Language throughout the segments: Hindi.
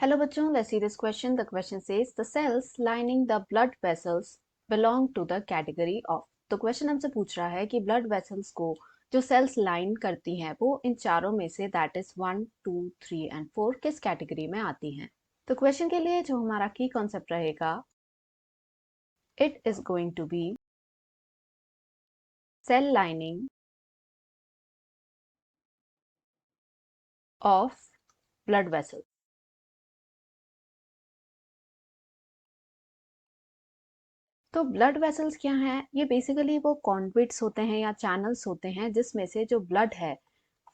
Hello बच्चों, let's see this question. The question says the cells lining the blood vessels belong to the category of. तो क्वेश्चन हमसे पूछ रहा है कि ब्लड वेसल्स को जो सेल्स लाइन करती हैं वो इन चारों में से दैट इज 1, 2, 3 एंड 4 किस कैटेगरी में आती हैं। तो क्वेश्चन के लिए जो हमारा की कॉन्सेप्ट रहेगा, it is going to be cell lining of blood vessels. तो ब्लड वेसल्स क्या हैं? ये बेसिकली वो कॉन्ड्यूइट्स होते हैं या चैनल्स होते हैं जिसमें से जो ब्लड है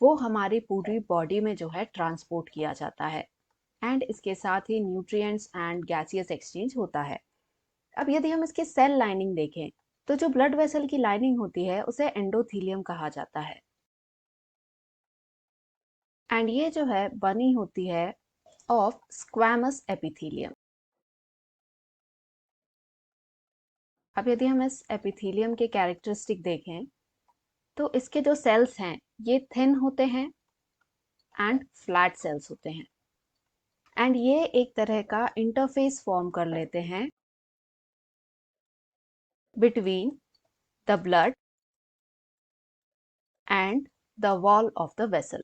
वो हमारी पूरी बॉडी में जो है ट्रांसपोर्ट किया जाता है एंड इसके साथ ही न्यूट्रिएंट्स एंड गैसियस एक्सचेंज होता है। अब यदि हम इसकी सेल लाइनिंग देखें तो जो ब्लड वेसल की लाइनिंग होती है उसे एंडोथीलियम कहा जाता है एंड ये जो है बनी होती है ऑफ स्क्वैमस एपिथीलियम। अब यदि हम इस एपिथीलियम के कैरेक्टरिस्टिक देखें तो इसके जो सेल्स हैं ये थिन होते हैं एंड फ्लैट सेल्स होते हैं एंड ये एक तरह का इंटरफेस फॉर्म कर लेते हैं between the blood and the wall of the vessel।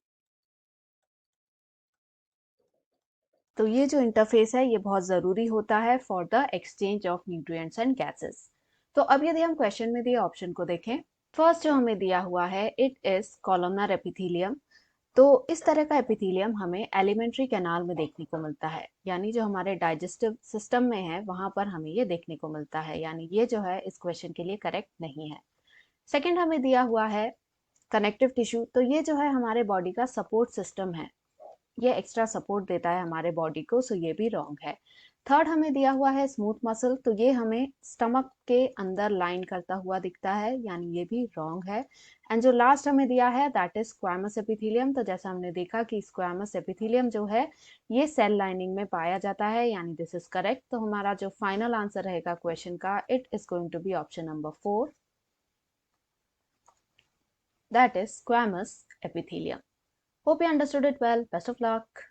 तो ये जो इंटरफेस है ये बहुत ज़रूरी होता है for the exchange of nutrients and gases. तो अब यदि हम क्वेश्चन में दिए ऑप्शन को देखें, फर्स्ट जो हमें दिया हुआ है इट इज कॉलमनर एपिथीलियम। तो इस तरह का एपिथीलियम हमें एलिमेंट्री कैनाल में देखने को मिलता है, यानी जो हमारे डाइजेस्टिव सिस्टम में है वहां पर हमें ये देखने को मिलता है, यानी ये जो है इस क्वेश्चन के लिए करेक्ट नहीं है। सेकंड हमें दिया हुआ है कनेक्टिव टिश्यू। तो ये जो है हमारे बॉडी का सपोर्ट सिस्टम है, ये एक्स्ट्रा सपोर्ट देता है हमारे बॉडी को, सो ये भी रॉन्ग है। थर्ड हमें दिया हुआ है स्मूथ मसल। तो ये हमें स्टमक के अंदर लाइन करता हुआ दिखता है, यानी ये भी रॉन्ग है। एंड जो लास्ट हमें दिया है दैट इज स्क्वैमस एपिथेलियम। तो जैसा हमने देखा कि स्क्वैमस एपिथेलियम जो है ये सेल लाइनिंग में पाया जाता है, यानी दिस इज करेक्ट। तो हमारा जो फाइनल आंसर रहेगा क्वेश्चन का, it is going to be option number 4, that is squamous epithelium. Hope you understood it well. Best of luck.